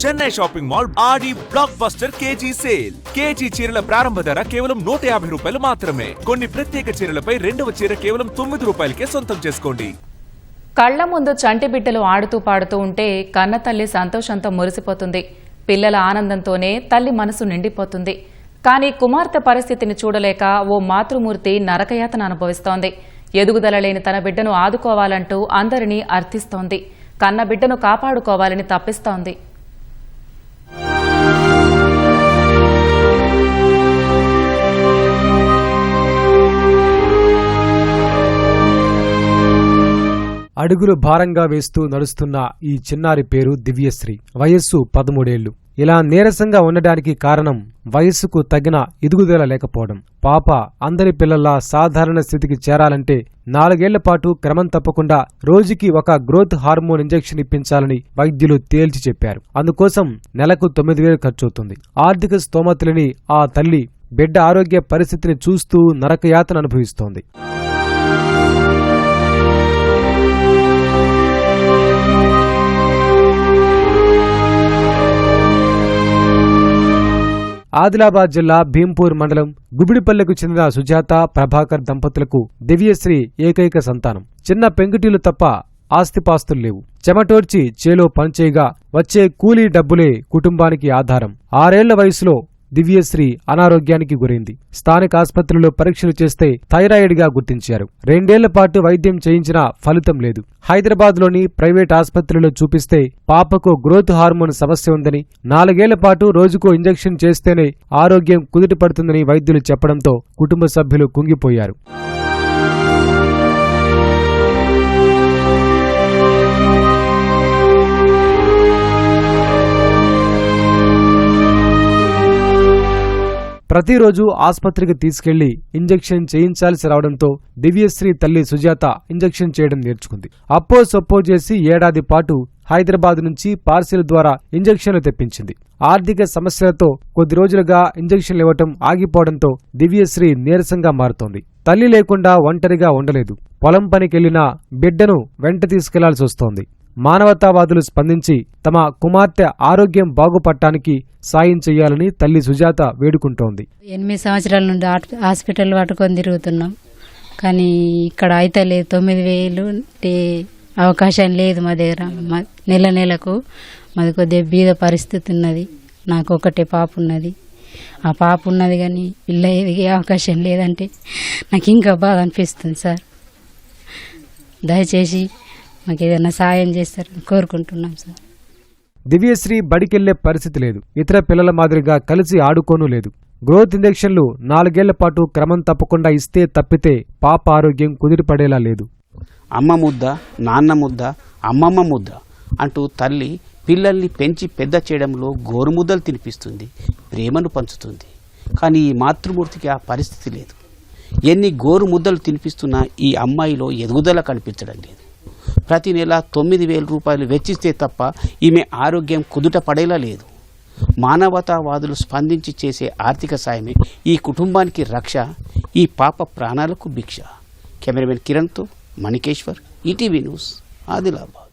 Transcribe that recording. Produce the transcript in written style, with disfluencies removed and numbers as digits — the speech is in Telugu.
Chennai shopping mall Aadi blockbuster KG sale. KG చీరల ప్రారంభ ధర కేవలం 150 రూపాయలు మాత్రమే. కొన్ని ప్రత్యేక చీరలపై రెండవ చీర కేవలం 9 రూపాయలకే సొంతం చేసుకోండి. కళ్ల ముందు చంటి బిడ్డలు ఆడుతూ పాడుతూ ఉంటే కన్న తల్లి సంతోషంతో మురిసిపోతుంది. పిల్లల ఆనందంతోనే తల్లి మనసు నిండిపోతుంది. కానీ కుమార్తె పరిస్థితిని చూడలేక ఓ మాతృమూర్తి నరకయాతన అనుభవిస్తోంది. ఎదుగుదల లేని తన బిడ్డను ఆదుకోవాలంటూ అందరినీ అర్థిస్తోంది. కన్న బిడ్డను కాపాడుకోవాలని తప్పిస్తోంది. అడుగులు భారంగా వేస్తూ నడుస్తున్న ఈ చిన్నారి పేరు దివ్యశ్రీ. వయస్సు 13 ఏళ్లు. ఇలా నీరసంగా ఉండడానికి కారణం వయస్సుకు తగిన ఎదుగుదల లేకపోవడం. పాప అందరి పిల్లల్లా సాధారణ స్థితికి చేరాలంటే 4 ఏళ్ల పాటు క్రమం తప్పకుండా రోజుకి ఒక గ్రోత్ హార్మోన్ ఇంజెక్షన్ ఇప్పించాలని వైద్యులు తేల్చి చెప్పారు. అందుకోసం నెలకు 9,000 ఖర్చవుతుంది. ఆర్థిక స్తోమతలేని ఆ తల్లి బిడ్డ ఆరోగ్య పరిస్థితిని చూస్తూ నరకయాతన అనుభవిస్తోంది. ఆదిలాబాద్ జిల్లా భీంపూర్ మండలం గుబిడిపల్లెకు చెందిన సుజాత, ప్రభాకర్ దంపతులకు దివ్యశ్రీ ఏకైక సంతానం. చిన్న పెంకుటిల్లు తప్ప ఆస్తిపాస్తులు లేవు. చెమటోర్చి చేలో పనిచేయగా వచ్చే కూలీ డబ్బులే కుటుంబానికి ఆధారం. 6 ఏళ్ల వయసులో దివ్యశ్రీ అనారోగ్యానికి గురైంది. స్థానిక ఆసుపత్రిలో పరీక్షలు చేస్తే థైరాయిడ్ గా గుర్తించారు. 2 ఏళ్ల పాటు వైద్యం చేయించినా ఫలితం లేదు. హైదరాబాద్ లోని ప్రైవేట్ ఆసుపత్రిలో చూపిస్తే పాపకు గ్రోత్ హార్మోన్ సమస్య ఉందని, 4 ఏళ్ల పాటు రోజుకో ఇంజెక్షన్ చేస్తేనే ఆరోగ్యం కుదుటపడుతుందని వైద్యులు చెప్పడంతో కుటుంబ సభ్యులు కుంగిపోయారు. ప్రతిరోజు ఆసుపత్రికి తీసుకెళ్లి ఇంజెక్షన్ చేయించాల్సి రావడంతో దివ్యశ్రీ తల్లి సుజాత ఇంజెక్షన్ చేయడం నేర్చుకుంది. అప్పో సొప్పో చేసి ఏడాది పాటు హైదరాబాద్ నుంచి పార్సిల్ ద్వారా ఇంజెక్షన్లు తెప్పించింది. ఆర్థిక సమస్యలతో కొద్ది రోజులుగా ఇంజెక్షన్లు ఇవ్వటం ఆగిపోవడంతో దివ్యశ్రీ నీరసంగా మారుతోంది. తల్లి లేకుండా ఒంటరిగా ఉండలేదు. పొలం పనికెళ్లినా బిడ్డను వెంట తీసుకెళ్లాల్సి వస్తోంది. మానవతావాదులు స్పందించి తమ కుమార్తె ఆరోగ్యం బాగుపడటానికి సాయం చేయాలని తల్లి సుజాత వేడుకుంటోంది. 8 సంవత్సరాల నుండి హాస్పిటల్ పట్టుకొని తిరుగుతున్నాం, కానీ ఇక్కడ అయితే లేదు. 9,000 అవకాశం లేదు మా దగ్గర. నెలకు మాది కొద్దిగా బీద పరిస్థితి ఉన్నది. నాకు ఒకటే పాప ఉన్నది. ఆ పాప ఉన్నది కానీ పిల్ల ఎదిగే అవకాశం లేదంటే నాకు ఇంకా బాధ అనిపిస్తుంది. సార్, దయచేసి మాకు ఏదైనా సాయం చేస్తారని కోరుకుంటున్నాం సార్. దివ్యశ్రీ బడికెళ్లే పరిస్థితి లేదు. ఇతర పిల్లల మాదిరిగా కలిసి ఆడుకోనూ లేదు. గ్రోత్ ఇంజెక్షన్లు 4 ఏళ్ల పాటు క్రమం తప్పకుండా ఇస్తే తప్పితే పాప ఆరోగ్యం కుదిరిపడేలా లేదు. అమ్మ ముద్ద, నాన్న ముద్ద, అమ్మమ్మ ముద్ద అంటూ తల్లి పిల్లల్ని పెంచి పెద్ద చేయడంలో గోరుముద్దలు తినిపిస్తుంది, ప్రేమను పంచుతుంది. కానీ ఈ మాతృమూర్తికి ఆ పరిస్థితి లేదు. ఎన్ని గోరు ముద్దలు తినిపిస్తున్నా ఈ అమ్మాయిలో ఎదుగుదల కనిపించడం లేదు. ప్రతి నెల 9,000 రూపాయలు వెచ్చిస్తే తప్ప ఈమె ఆరోగ్యం కుదుట పడేలా లేదు. మానవతావాదులు స్పందించి చేసే ఆర్థిక సాయమే ఈ కుటుంబానికి రక్ష, ఈ పాప ప్రాణాలకు భిక్ష. కెమెరామెన్ కిరణ్తో మణికేశ్వర్, ఈటీవీ న్యూస్, ఆదిలాబాద్.